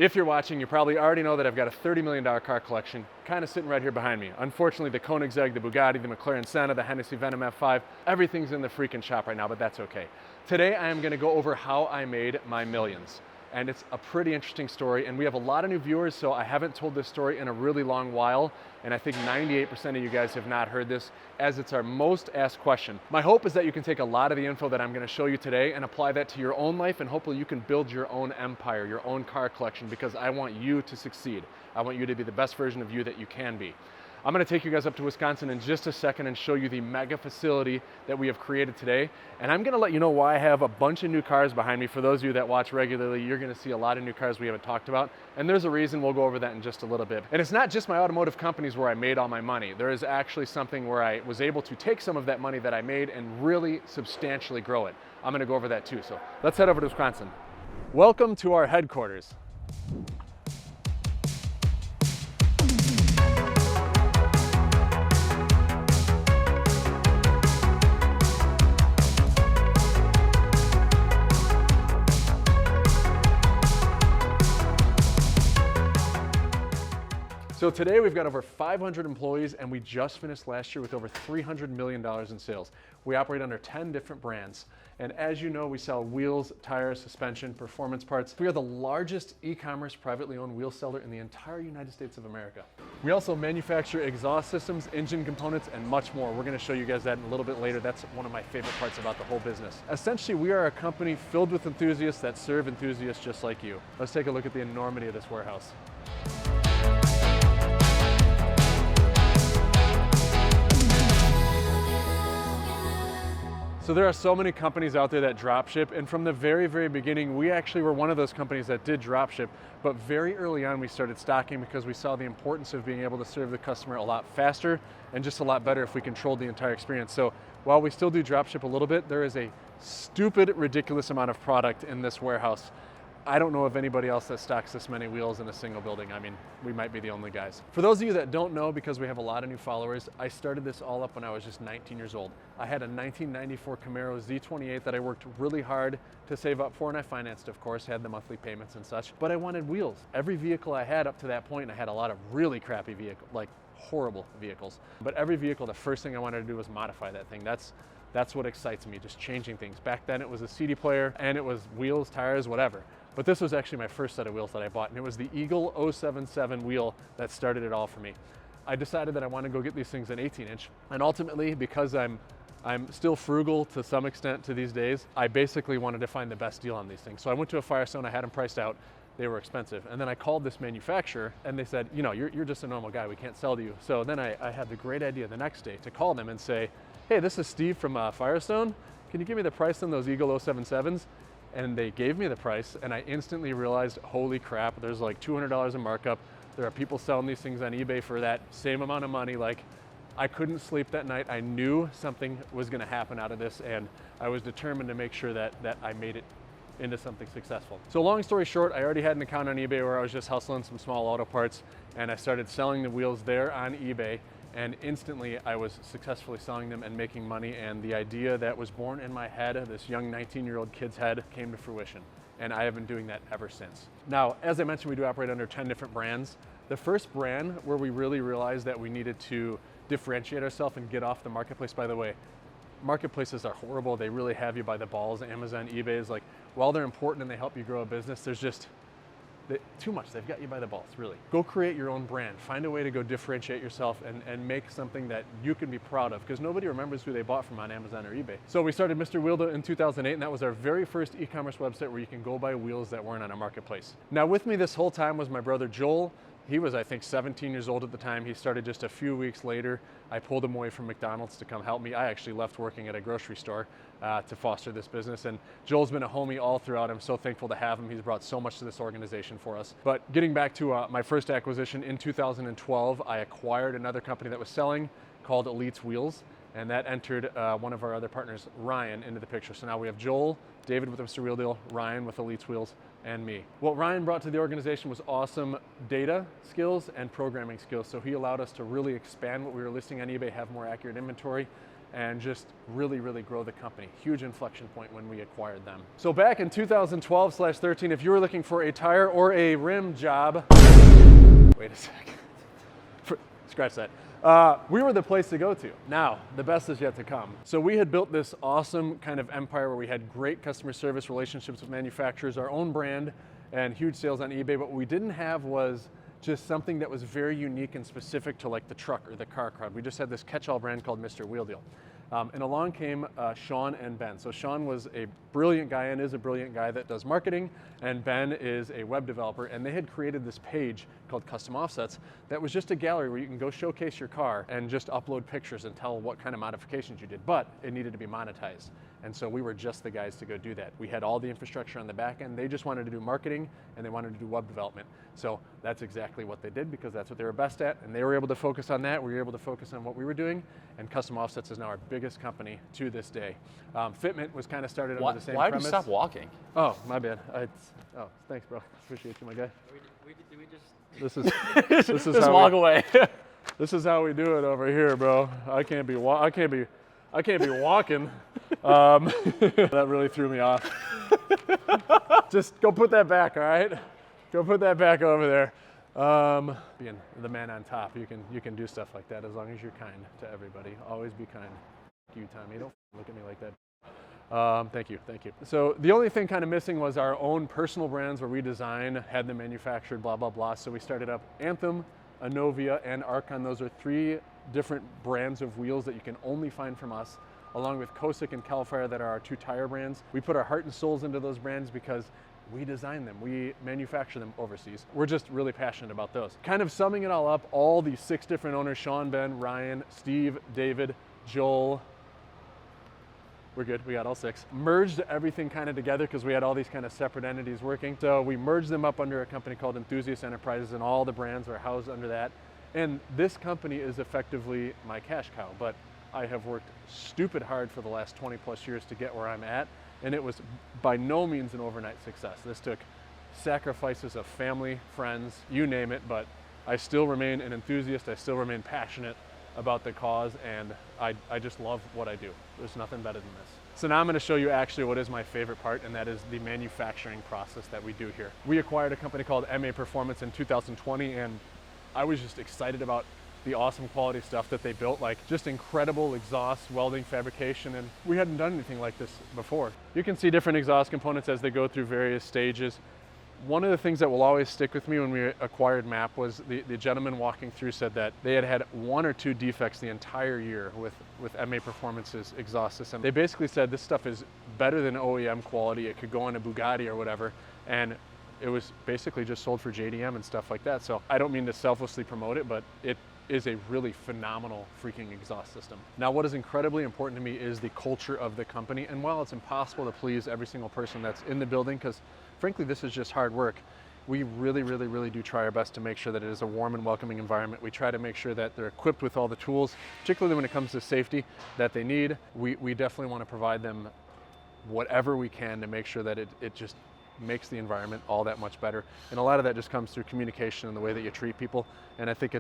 If you're watching, you probably already know that I've got a $30 million car collection kind of sitting right here behind me. Unfortunately, the Koenigsegg, the Bugatti, the McLaren Senna, the Hennessy Venom F5, everything's in the freaking shop right now, but that's okay. Today, I am gonna go over how I made my millions. And it's a pretty interesting story, and we have a lot of new viewers, so I haven't told this story in a really long while, and I think 98% of you guys have not heard this, as it's our most asked question. My hope is that you can take a lot of the info that I'm gonna show you today and apply that to your own life, and hopefully you can build your own empire, your own car collection, because I want you to succeed. I want you to be the best version of you that you can be. I'm gonna take you guys up to Wisconsin in just a second and show you the mega facility that we have created today. And I'm gonna let you know why I have a bunch of new cars behind me. For those of you that watch regularly, you're gonna see a lot of new cars we haven't talked about. And there's a reason, we'll go over that in just a little bit. And it's not just my automotive companies where I made all my money. There is actually something where I was able to take some of that money that I made and really substantially grow it. I'm gonna go over that too. So let's head over to Wisconsin. Welcome to our headquarters. So today we've got over 500 employees, and we just finished last year with over $300 million in sales. We operate under 10 different brands. And as you know, we sell wheels, tires, suspension, performance parts. We are the largest e-commerce privately owned wheel seller in the entire United States of America. We also manufacture exhaust systems, engine components, and much more. We're gonna show you guys that in a little bit later. That's one of my favorite parts about the whole business. Essentially, we are a company filled with enthusiasts that serve enthusiasts just like you. Let's take a look at the enormity of this warehouse. So there are so many companies out there that drop ship, and from the very, very beginning, we actually were one of those companies that did drop ship, but very early on we started stocking because we saw the importance of being able to serve the customer a lot faster and just a lot better if we controlled the entire experience. So while we still do drop ship a little bit, there is a stupid, ridiculous amount of product in this warehouse. I don't know of anybody else that stocks this many wheels in a single building. I mean, we might be the only guys. For those of you that don't know, because we have a lot of new followers, I started this all up when I was just 19 years old. I had a 1994 Camaro Z28 that I worked really hard to save up for, and I financed, of course, had the monthly payments and such, but I wanted wheels. Every vehicle I had up to that point, I had a lot of really crappy vehicles, like horrible vehicles, but every vehicle, the first thing I wanted to do was modify that thing. That's what excites me, just changing things. Back then it was a CD player and it was wheels, tires, whatever. But this was actually my first set of wheels that I bought, and it was the Eagle 077 wheel that started it all for me. I decided that I wanted to go get these things an 18-inch, and ultimately, because I'm still frugal to some extent to these days, I basically wanted to find the best deal on these things. So I went to a Firestone, I had them priced out, they were expensive, and then I called this manufacturer, and they said, you know, you're just a normal guy, we can't sell to you. So then I had the great idea the next day to call them and say, hey, this is Steve from Firestone, can you give me the price on those Eagle 077s? And they gave me the price, and I instantly realized, holy crap, there's like $200 in markup. There are people selling these things on eBay for that same amount of money. Like, I couldn't sleep that night. I knew something was gonna happen out of this, and I was determined to make sure that I made it into something successful. So long story short, I already had an account on eBay where I was just hustling some small auto parts, and I started selling the wheels there on eBay. And instantly I was successfully selling them and making money, and the idea that was born in my head, this young 19-year-old kid's head, came to fruition. And I have been doing that ever since. Now, as I mentioned, we do operate under 10 different brands. The first brand where we really realized that we needed to differentiate ourselves and get off the marketplace, by the way, marketplaces are horrible. They really have you by the balls. Amazon, eBay is like, while they're important and they help you grow a business, there's just too much. They've got you by the balls, really. Go create your own brand. Find a way to go differentiate yourself and make something that you can be proud of, because nobody remembers who they bought from on Amazon or eBay. So we started Mr. Wheeldo in 2008, and that was our very first e-commerce website where you can go buy wheels that weren't on a marketplace. Now with me this whole time was my brother Joel. He was, I think, 17 years old at the time. He started just a few weeks later. I pulled him away from McDonald's to come help me. I actually left working at a grocery store to foster this business. And Joel's been a homie all throughout. I'm so thankful to have him. He's brought so much to this organization for us. But getting back to my first acquisition in 2012, I acquired another company that was selling called Elite's Wheels. And that entered one of our other partners, Ryan, into the picture. So now we have Joel, David with Mr. Wheel Deal, Ryan with Elite's Wheels, and me. What Ryan brought to the organization was awesome data skills and programming skills. So he allowed us to really expand what we were listing on eBay, have more accurate inventory, and just really, really grow the company. Huge inflection point when we acquired them. So back in 2012/13, if you were looking for a tire or a rim job, wait a sec, scratch that. We were the place to go to. Now, the best is yet to come. So we had built this awesome kind of empire where we had great customer service relationships with manufacturers, our own brand, and huge sales on eBay, but what we didn't have was just something that was very unique and specific to like the truck or the car crowd. We just had this catch-all brand called Mr. Wheel Deal. And along came Sean and Ben. So Sean was a brilliant guy and is a brilliant guy that does marketing, and Ben is a web developer, and they had created this page called Custom Offsets that was just a gallery where you can go showcase your car and just upload pictures and tell what kind of modifications you did, but it needed to be monetized. And so we were just the guys to go do that. We had all the infrastructure on the back end. They just wanted to do marketing and they wanted to do web development. So that's exactly what they did because that's what they were best at. And they were able to focus on that. We were able to focus on what we were doing. And Custom Offsets is now our biggest company to this day. Fitment was kind of started under the same premise. Why did you stop walking? Oh, my bad. Oh, thanks, bro. Appreciate you, my guy. Did we just... This is just how walk away. This is how we do it over here, bro. I can't be walking. That really threw me off. Just go put that back, all right? Go put that back over there. Being the man on top, you can do stuff like that as long as you're kind to everybody. Always be kind. You, Tommy, don't look at me like that. Thank you. So the only thing kind of missing was our own personal brands where we design, had them manufactured, blah, blah, blah. So we started up Anthem, Anovia, and Archon. Those are 3 different brands of wheels that you can only find from us, along with Kosick and Calfire that are our 2 tire brands. We put our heart and souls into those brands because we design them, we manufacture them overseas. We're just really passionate about those. Kind of summing it all up, all these 6 different owners, Sean, Ben, Ryan, Steve, David, Joel, we're good, we got all 6. Merged everything kind of together because we had all these kind of separate entities working. So we merged them up under a company called Enthusiast Enterprises, and all the brands are housed under that. And this company is effectively my cash cow, but I have worked stupid hard for the last 20 plus years to get where I'm at, and it was by no means an overnight success. This took sacrifices of family, friends, you name it, but I still remain an enthusiast, I still remain passionate about the cause, and I just love what I do. There's nothing better than this. So now I'm going to show you actually what is my favorite part, and that is the manufacturing process that we do here. We acquired a company called MA Performance in 2020, and I was just excited about the awesome quality stuff that they built, like just incredible exhaust welding fabrication, and we hadn't done anything like this before. You can see different exhaust components as they go through various stages. One of the things that will always stick with me when we acquired MAP was the gentleman walking through said that they had 1 or 2 defects the entire year with MA Performance's exhaust system. They basically said this stuff is better than OEM quality. It could go on a Bugatti or whatever, and it was basically just sold for JDM and stuff like that. So I don't mean to selflessly promote it, but it is a really phenomenal freaking exhaust system. Now, what is incredibly important to me is the culture of the company. And while it's impossible to please every single person that's in the building, because frankly, this is just hard work, we really, really, really do try our best to make sure that it is a warm and welcoming environment. We try to make sure that they're equipped with all the tools, particularly when it comes to safety, that they need. We definitely want to provide them whatever we can to make sure that it just makes the environment all that much better. And a lot of that just comes through communication and the way that you treat people. And I think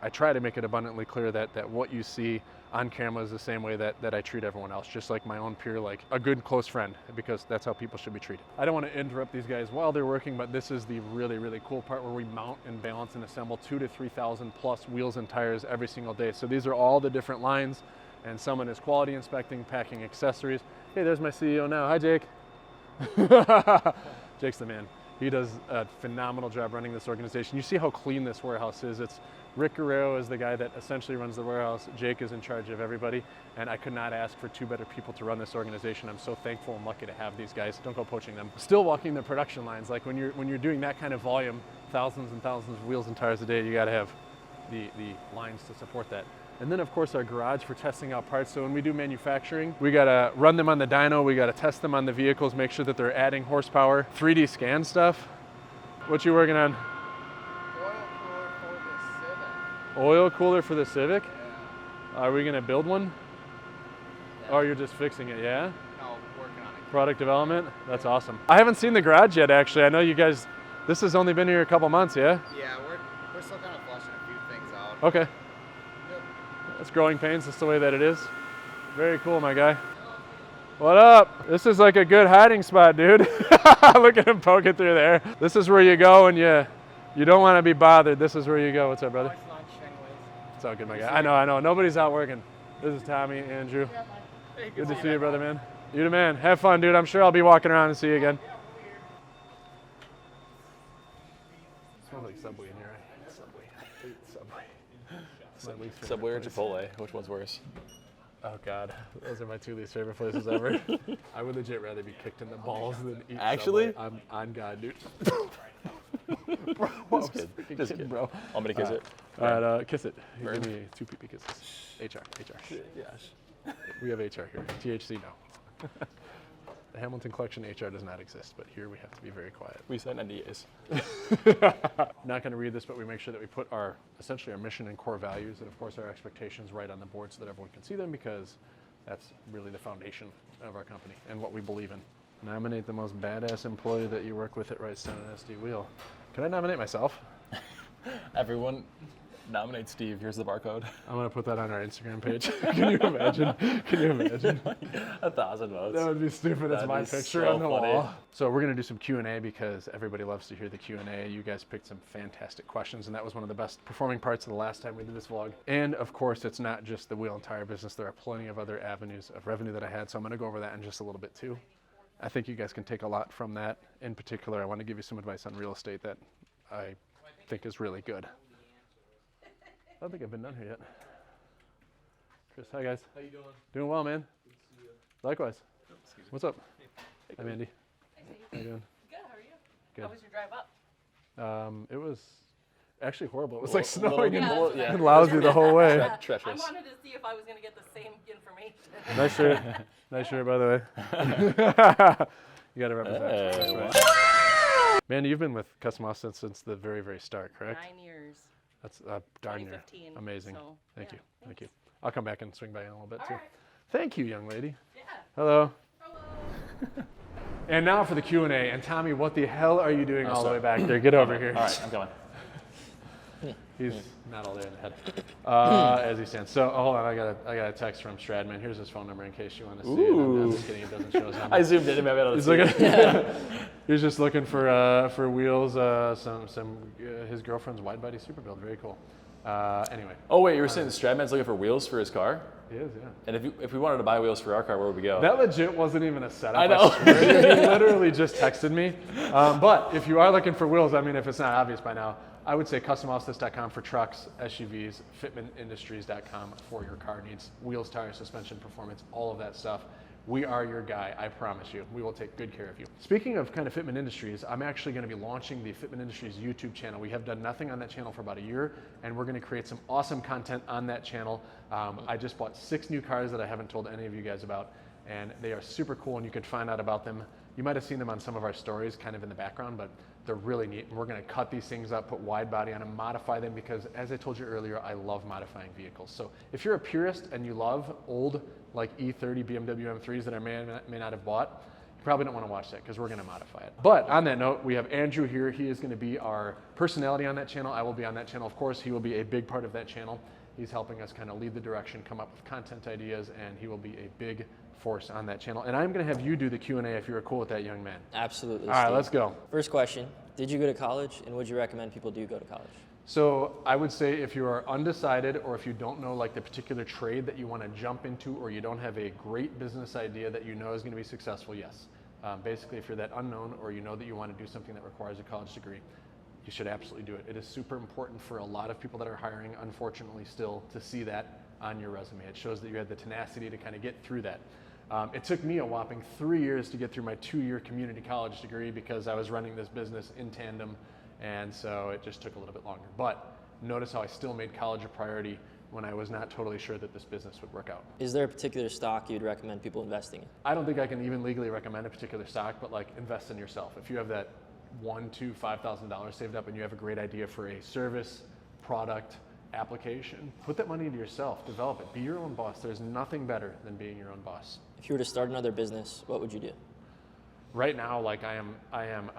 I try to make it abundantly clear that what you see on camera is the same way that I treat everyone else, just like my own peer, like a good close friend, because that's how people should be treated. I don't want to interrupt these guys while they're working, but this is the really, really cool part where we mount and balance and assemble 2,000 to 3,000 plus wheels and tires every single day. So these are all the different lines, and someone is quality inspecting, packing accessories. Hey, there's my CEO now. Hi, Jake. Jake's the man. He does a phenomenal job running this organization. You see how clean this warehouse is. It's Rick Guerrero is the guy that essentially runs the warehouse. Jake is in charge of everybody, and I could not ask for 2 better people to run this organization. I'm so thankful and lucky to have these guys. Don't go poaching them. Still walking the production lines. Like when you're doing that kind of volume, thousands and thousands of wheels and tires a day, you got to have the lines to support that. And then of course our garage for testing out parts. So when we do manufacturing, we got to run them on the dyno, we got to test them on the vehicles, make sure that they're adding horsepower, 3D scan stuff. What you working on? Oil cooler for the Civic? Yeah. Are we gonna build one? Yeah. Or you're just fixing it, yeah? No, working on it. Product development? That's awesome. I haven't seen the garage yet, actually. I know you guys, this has only been here a couple months, yeah? Yeah, we're still kind of flushing a few things out. Okay. Yep. That's growing pains, that's the way that it is. Very cool, my guy. What up? This is like a good hiding spot, dude. Look at him poking through there. This is where you go when you don't want to be bothered. This is where you go. What's up, brother? It's all good, my guy. I know. Nobody's out working. This is Tommy, Andrew. Good to see you, brother, man. You the man. Have fun, dude. I'm sure I'll be walking around and see you again. Smells like Subway in here, right? Subway. I hate Subway. Subway or Chipotle? Which one's worse? Oh God, those are my two least favorite places ever. I would legit rather be kicked in the balls than eat Actually? Subway. I'm on God, dude. Bro, just kidding, bro. Want me to kiss it? All right, kiss it. Burn. Give me 2 pee kisses. HR. Yes. We have HR here. THC, no. The Hamilton Collection HR does not exist, but here we have to be very quiet. We signed NDAs. Not going to read this, but we make sure that we put essentially our mission and core values and of course our expectations right on the board so that everyone can see them, because that's really the foundation of our company and what we believe in. Nominate the most badass employee that you work with at Right Stone and SD Wheel. Can I nominate myself? Everyone nominate Steve. Here's the barcode. I'm going to put that on our Instagram page. Can you imagine? 1,000 votes. That would be stupid. It's That'd my be picture so on the funny. wall. So we're going to do some Q&A because everybody loves to hear the Q&A. You guys picked some fantastic questions, and that was one of the best performing parts of the last time we did this vlog. And of course, it's not just the wheel and tire business. There are plenty of other avenues of revenue that I had, so I'm going to go over that in just a little bit too. I think you guys can take a lot from that. In particular, I want to give you some advice on real estate that I think is really good. I don't think I've been done here yet. Chris, hi guys. How you doing? Doing well, man. Good to see you. Likewise. Excuse me. What's up? Hey, I'm Andy. Hi, Steve. How you doing? Good, how are you? Good. How was your drive up? It was actually horrible. It was Well, like snowing Yeah, and, that's what I and lousy the whole way. I Treacherous. wanted to see if I was going to get the same information. Nice shirt. Nice shirt, by the way. You got to represent. Hey, That's right. Man, you've been with Custom Offesets since the very, very start, correct? 9 years. That's darn near 2015. amazing. So, Thank yeah, you. Thank you. thanks. I'll come back and swing by in a little bit All too. right. Thank you, young lady. Yeah. Hello. Hello. And now for the Q&A. And Tommy, what the hell are you doing all the sorry. way back there? Get over here. All right, I'm coming. He's not all there in the head, as he stands. So hold on, I got a text from Stradman. Here's his phone number in case you want to see it. I'm just kidding, it doesn't show his number. I zoomed in. Maybe I He's looking. He's just looking for wheels. His girlfriend's wide body super build. Very cool. Anyway. Oh wait, you were saying Stradman's looking for wheels for his car? He is, yeah. And if we wanted to buy wheels for our car, where would we go? That legit wasn't even a setup. I know. Swear. He literally just texted me. But if you are looking for wheels, I mean, if it's not obvious by now, I would say customoffsets.com for trucks, SUVs, fitmentindustries.com for your car needs, wheels, tires, suspension, performance, all of that stuff. We are your guy, I promise you. We will take good care of you. Speaking of kind of Fitment Industries, I'm actually going to be launching the Fitment Industries YouTube channel. We have done nothing on that channel for about a year, and we're going to create some awesome content on that channel. I just bought 6 new cars that I haven't told any of you guys about, and they are super cool, and you can find out about them. You might have seen them on some of our stories kind of in the background, but they're really neat. And we're going to cut these things up, put wide body on them, modify them, because as I told you earlier, I love modifying vehicles. So if you're a purist and you love old like E30 BMW M3s that I may not have bought, you probably don't want to watch that because we're going to modify it. But on that note, we have Andrew here. He is going to be our personality on that channel. I will be on that channel. Of course, he will be a big part of that channel. He's helping us kind of lead the direction, come up with content ideas, and he will be a big force on that channel. And I'm going to have you do the Q&A if you're cool with that, young man. Absolutely. All right, Steve. let's go. First question, did you go to college, and would you recommend people do go to college? So I would say if you are undecided, or if you don't know like the particular trade that you want to jump into, or you don't have a great business idea that you know is going to be successful, yes. Basically, if you're that unknown, or you know that you want to do something that requires a college degree, you should absolutely do it. It is super important for a lot of people that are hiring, unfortunately still, to see that on your resume. It shows that you had the tenacity to kind of get through that. It took me a whopping 3 years to get through my 2-year community college degree because I was running this business in tandem, and so it just took a little bit longer. But notice how I still made college a priority when I was not totally sure that this business would work out. Is there a particular stock you'd recommend people investing in? I don't think I can even legally recommend a particular stock, but like invest in yourself. If you have that $1,000, $2,000, $5,000 saved up and you have a great idea for a service, product, application, put that money into yourself, develop it, be your own boss. There's nothing better than being your own boss. If you were to start another business, what would you do? right now, like I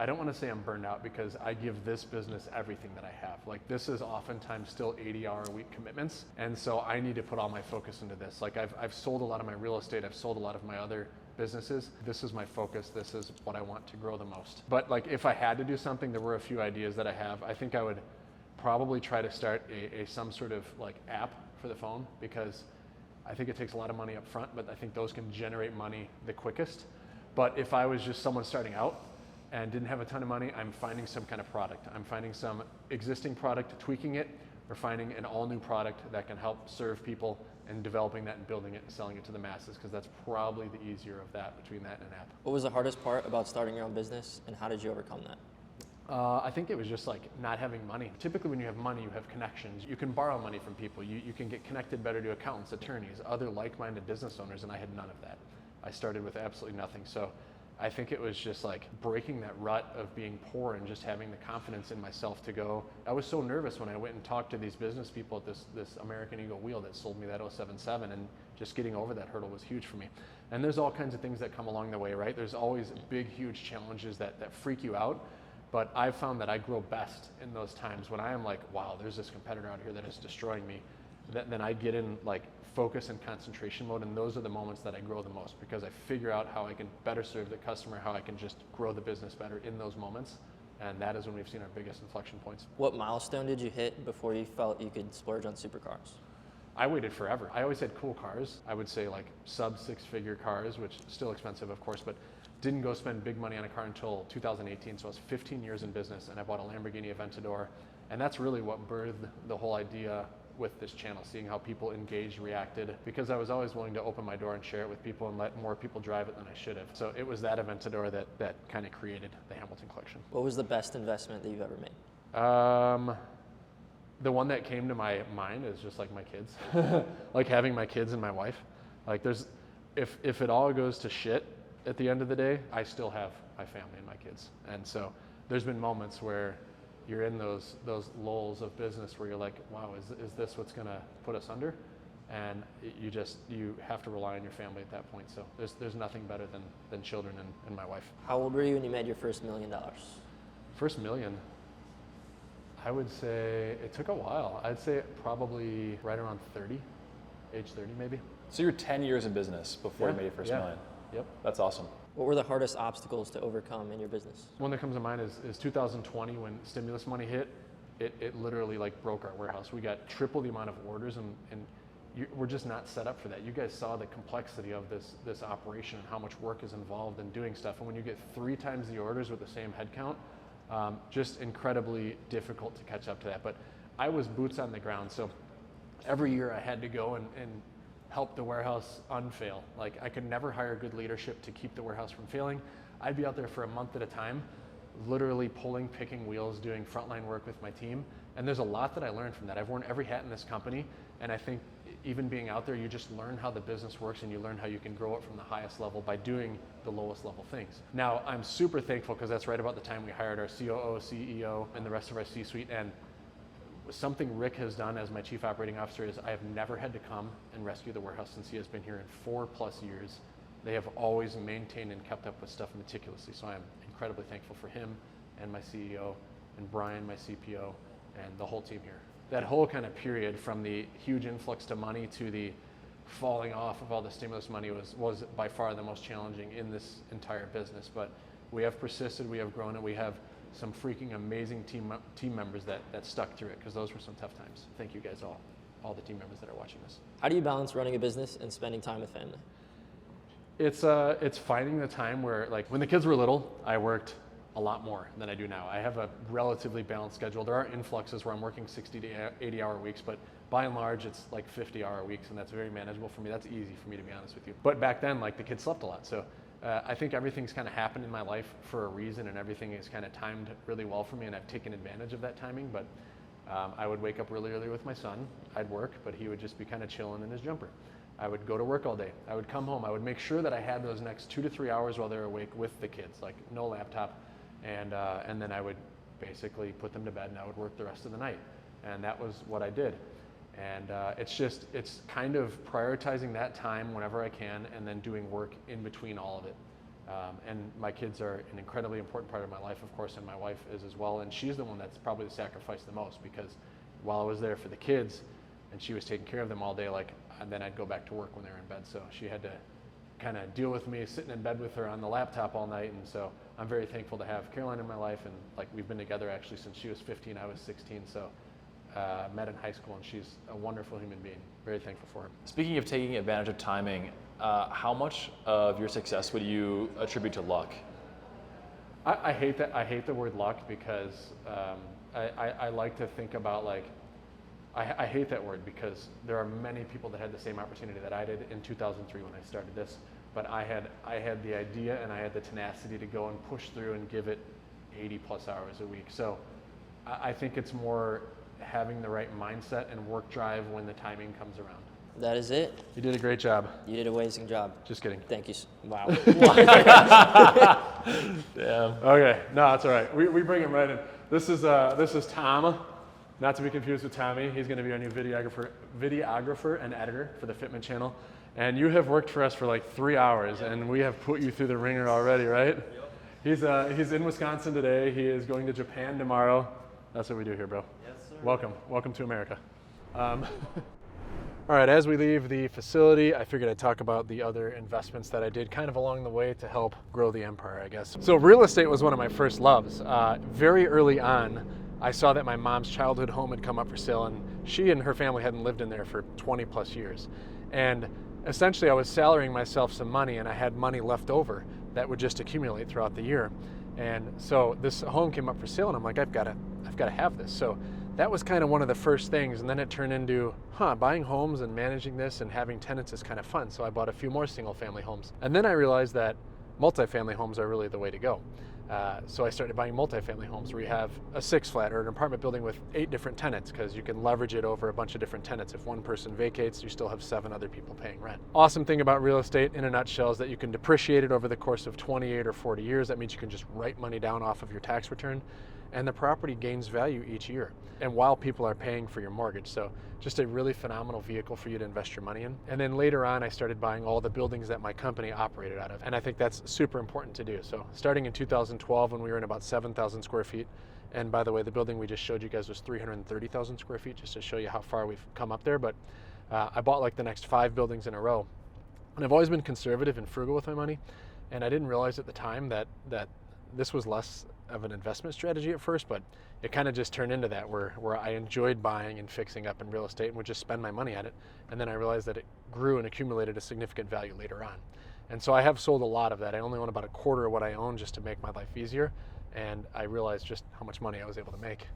don't want to say I'm burned out because I give this business everything that I have. Like this is oftentimes still 80-hour-a-week commitments. And so I need to put all my focus into this. Like I've sold a lot of my real estate. I've sold a lot of my other businesses. This is my focus. This is what I want to grow the most. But like if I had to do something, there were a few ideas that I have. I think I would probably try to start some sort of like app for the phone, because I think it takes a lot of money up front, but I think those can generate money the quickest. But if I was just someone starting out and didn't have a ton of money, I'm finding some kind of product. I'm finding some existing product, tweaking it, or finding an all new product that can help serve people, and developing that and building it and selling it to the masses, because that's probably the easier of that between that and an app. What was the hardest part about starting your own business, and how did you overcome that? I think it was just like not having money. Typically when you have money, you have connections. You can borrow money from people. You can get connected better to accountants, attorneys, other like-minded business owners, and I had none of that. I started with absolutely nothing. So I think it was just like breaking that rut of being poor and just having the confidence in myself to go. I was so nervous when I went and talked to these business people at this American Eagle wheel that sold me that 077, and just getting over that hurdle was huge for me. And there's all kinds of things that come along the way, right? There's always big, huge challenges that freak you out. But I've found that I grow best in those times when I am like, wow, there's this competitor out here that is destroying me. Then I get in like focus and concentration mode, and those are the moments that I grow the most, because I figure out how I can better serve the customer, how I can just grow the business better in those moments. And that is when we've seen our biggest inflection points. What milestone did you hit before you felt you could splurge on supercars? I waited forever. I always had cool cars. I would say like sub 6-figure cars, which is still expensive, of course, but didn't go spend big money on a car until 2018. So I was 15 years in business, and I bought a Lamborghini Aventador. And that's really what birthed the whole idea with this channel, seeing how people engaged, reacted, because I was always willing to open my door and share it with people and let more people drive it than I should have. So it was that Aventador that kind of created the Hamilton collection. What was the best investment that you've ever made? The one that came to my mind is just like my kids, like having my kids and my wife. Like if it all goes to shit at the end of the day, I still have my family and my kids. And so there's been moments where you're in those lulls of business where you're like, wow, is this what's gonna put us under? And you have to rely on your family at that point. So there's nothing better than children and my wife. How old were you when you made your first $1 million? First million, I would say it took a while. I'd say probably right around 30, age 30 maybe. So you were 10 years in business before you made your first million. Yep. That's awesome. What were the hardest obstacles to overcome in your business? One that comes to mind is 2020 when stimulus money hit. It literally like broke our warehouse. We got triple the amount of orders, and we're just not set up for that. You guys saw the complexity of this operation and how much work is involved in doing stuff. And when you get 3 times the orders with the same headcount, just incredibly difficult to catch up to that. But I was boots on the ground, so every year I had to go and help the warehouse unfail. Like I could never hire good leadership to keep the warehouse from failing. I'd be out there for a month at a time, literally picking wheels, doing frontline work with my team. And there's a lot that I learned from that. I've worn every hat in this company, and I think even being out there, you just learn how the business works, and you learn how you can grow it from the highest level by doing the lowest level things. Now, I'm super thankful because that's right about the time we hired our COO, CEO, and the rest of our C-suite. And something Rick has done as my chief operating officer is I have never had to come and rescue the warehouse since he has been here in 4+ years. They have always maintained and kept up with stuff meticulously. So I'm incredibly thankful for him and my CEO and Brian, my CPO, and the whole team here. That whole kind of period from the huge influx to money to the falling off of all the stimulus money was by far the most challenging in this entire business. But we have persisted, we have grown, and we have some freaking amazing team members that stuck through it, because those were some tough times. Thank you guys all the team members that are watching this. How do you balance running a business and spending time with family? It's finding the time where, like when the kids were little, I worked a lot more than I do now. I have a relatively balanced schedule. There are influxes where I'm working 60 to 80 hour weeks, but by and large, it's like 50-hour weeks, and that's very manageable for me. That's easy for me, to be honest with you. But back then, like the kids slept a lot. So I think everything's kind of happened in my life for a reason, and everything is kind of timed really well for me, and I've taken advantage of that timing. But I would wake up really early with my son. I'd work, but he would just be kind of chilling in his jumper. I would go to work all day. I would come home. I would make sure that I had those next 2 to 3 hours while they were awake with the kids, like no laptop. And then I would basically put them to bed, and I would work the rest of the night. And that was what I did. And it's kind of prioritizing that time whenever I can, and then doing work in between all of it. And my kids are an incredibly important part of my life, of course, and my wife is as well. And she's the one that's probably sacrificed the most, because while I was there for the kids and she was taking care of them all day, and then I'd go back to work when they were in bed. So she had to kind of deal with me sitting in bed with her on the laptop all night. And so I'm very thankful to have Caroline in my life. And we've been together actually since she was 15, I was 16. So met in high school, and she's a wonderful human being. Very thankful for her. Speaking of taking advantage of timing, how much of your success would you attribute to luck? I hate that. I hate the word luck, because I like to think about I hate that word, because there are many people that had the same opportunity that I did in 2003 when I started this. But I had the idea and I had the tenacity to go and push through and give it 80 plus hours a week. So I think it's more having the right mindset and work drive when the timing comes around. That is it. You did a great job. You did a amazing job. Just kidding. Thank you. Wow. Damn. Okay, no, that's all right. We bring him right in. This is Tom, not to be confused with Tommy. He's going to be our new videographer and editor for the Fitment channel. And you have worked for us for 3 hours, and we have put you through the ringer already, right? Yep. He's in Wisconsin today. He is going to Japan tomorrow. That's what we do here, bro. Yes, sir. Welcome to America. All right, as we leave the facility, I figured I'd talk about the other investments that I did kind of along the way to help grow the empire, I guess. So real estate was one of my first loves. Very early on, I saw that my mom's childhood home had come up for sale, and she and her family hadn't lived in there for 20 plus years. And essentially I was salarying myself some money, and I had money left over that would just accumulate throughout the year. And so this home came up for sale, and I'm like, I've got to have this. So that was kind of one of the first things, and then it turned into, buying homes and managing this and having tenants is kind of fun. So I bought a few more single family homes. And then I realized that multifamily homes are really the way to go. So I started buying multifamily homes where you have a 6 flat or an apartment building with 8 different tenants, because you can leverage it over a bunch of different tenants. If one person vacates, you still have 7 other people paying rent. Awesome thing about real estate in a nutshell is that you can depreciate it over the course of 28 or 40 years. That means you can just write money down off of your tax return, and the property gains value each year, and while people are paying for your mortgage. So just a really phenomenal vehicle for you to invest your money in. And then later on, I started buying all the buildings that my company operated out of, and I think that's super important to do. So starting in 2012, when we were in about 7,000 square feet, and by the way, the building we just showed you guys was 330,000 square feet, just to show you how far we've come up there. But I bought the next 5 buildings in a row, and I've always been conservative and frugal with my money, and I didn't realize at the time that this was less of an investment strategy at first, but it kind of just turned into that, where I enjoyed buying and fixing up in real estate and would just spend my money at it. And then I realized that it grew and accumulated a significant value later on. And so I have sold a lot of that. I only own about a quarter of what I own, just to make my life easier. And I realized just how much money I was able to make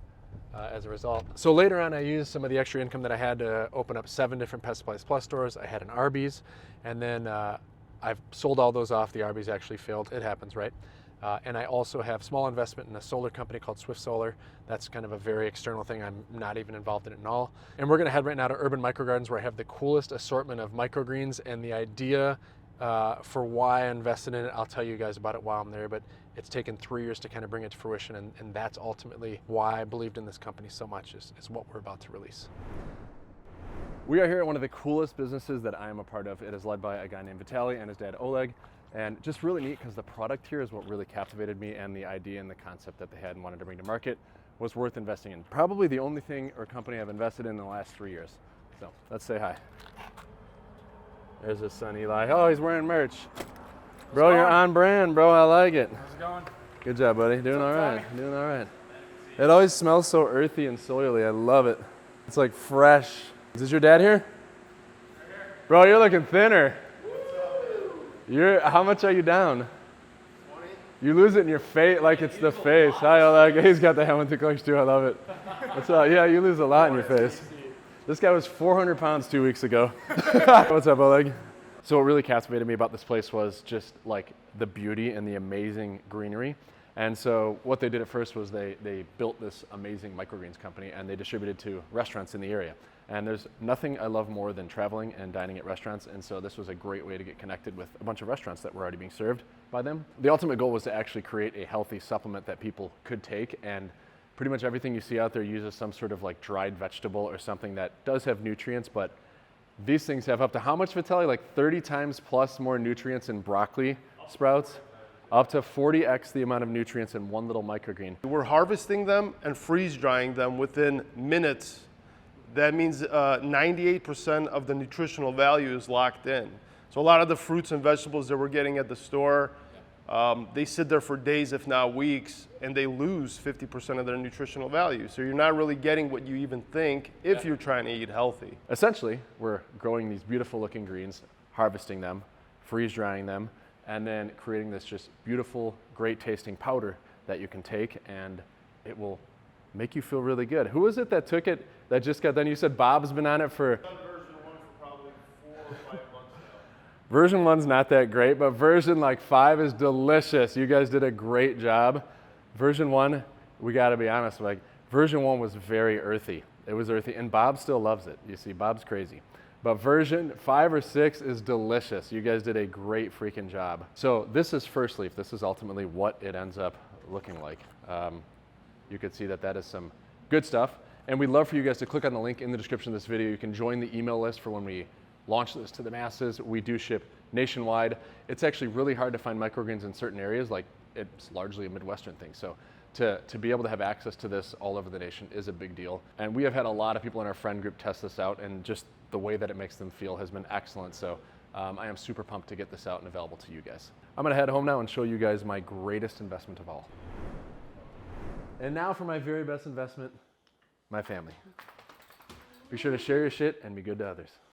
as a result. So later on, I used some of the extra income that I had to open up 7 different Pet Supplies Plus stores. I had an Arby's, and then I've sold all those off. The Arby's actually failed. It happens, right? And I also have small investment in a solar company called Swift Solar. That's kind of a very external thing. I'm not even involved in it at all. And we're going to head right now to Urban Microgardens, where I have the coolest assortment of microgreens, and the idea for why I invested in it, I'll tell you guys about it while I'm there, but it's taken 3 years to kind of bring it to fruition, and that's ultimately why I believed in this company so much, is what we're about to release. We are here at one of the coolest businesses that I am a part of. It is led by a guy named Vitaly and his dad Oleg. And just really neat, because the product here is what really captivated me, and the idea and the concept that they had and wanted to bring to market was worth investing in. Probably the only thing or company I've invested in the last 3 years. So let's say hi. There's his son Eli. Oh, he's wearing merch. Bro, you're on brand, bro. I like it. How's it going? Good job, buddy. Doing all right. Doing all right. It always smells so earthy and soily. I love it. It's like fresh. Is this your dad here? Bro, you're looking thinner. How much are you down? 20. You lose it in your face, like it's the face. Hi, Oleg. He's got the helmet to clutch too. I love it. What's up? Yeah, you lose a lot in your face. This guy was 400 pounds 2 weeks ago. What's up, Oleg? So what really captivated me about this place was just the beauty and the amazing greenery. And so what they did at first was they built this amazing microgreens company, and they distributed to restaurants in the area. And there's nothing I love more than traveling and dining at restaurants, and so this was a great way to get connected with a bunch of restaurants that were already being served by them. The ultimate goal was to actually create a healthy supplement that people could take, and pretty much everything you see out there uses some sort of dried vegetable or something that does have nutrients, but these things have up to how much, Vitaly? 30 times plus more nutrients in broccoli sprouts? Up to 40x the amount of nutrients in one little microgreen. We're harvesting them and freeze drying them within minutes. That means 98% of the nutritional value is locked in. So a lot of the fruits and vegetables that we're getting at the store, they sit there for days, if not weeks, and they lose 50% of their nutritional value. So you're not really getting what you even think if you're trying to eat healthy. Essentially, we're growing these beautiful looking greens, harvesting them, freeze drying them, and then creating this just beautiful, great tasting powder that you can take, and it will make you feel really good. Who was it that took it, that just got done? You said Bob's been on it for... Version 1 for probably 4 or 5 months now. Version 1's not that great, but version like 5 is delicious. You guys did a great job. Version 1, we gotta be honest, like version 1 was very earthy. It was earthy, and Bob still loves it. You see, Bob's crazy. But version 5 or 6 is delicious. You guys did a great freaking job. So this is first leaf. This is ultimately what it ends up looking like. You could see that that is some good stuff. And we'd love for you guys to click on the link in the description of this video. You can join the email list for when we launch this to the masses. We do ship nationwide. It's actually really hard to find microgreens in certain areas, like it's largely a Midwestern thing. So to be able to have access to this all over the nation is a big deal. And we have had a lot of people in our friend group test this out, and just the way that it makes them feel has been excellent. So I am super pumped to get this out and available to you guys. I'm gonna head home now and show you guys my greatest investment of all. And now for my very best investment, my family. Be sure to share your shit and be good to others.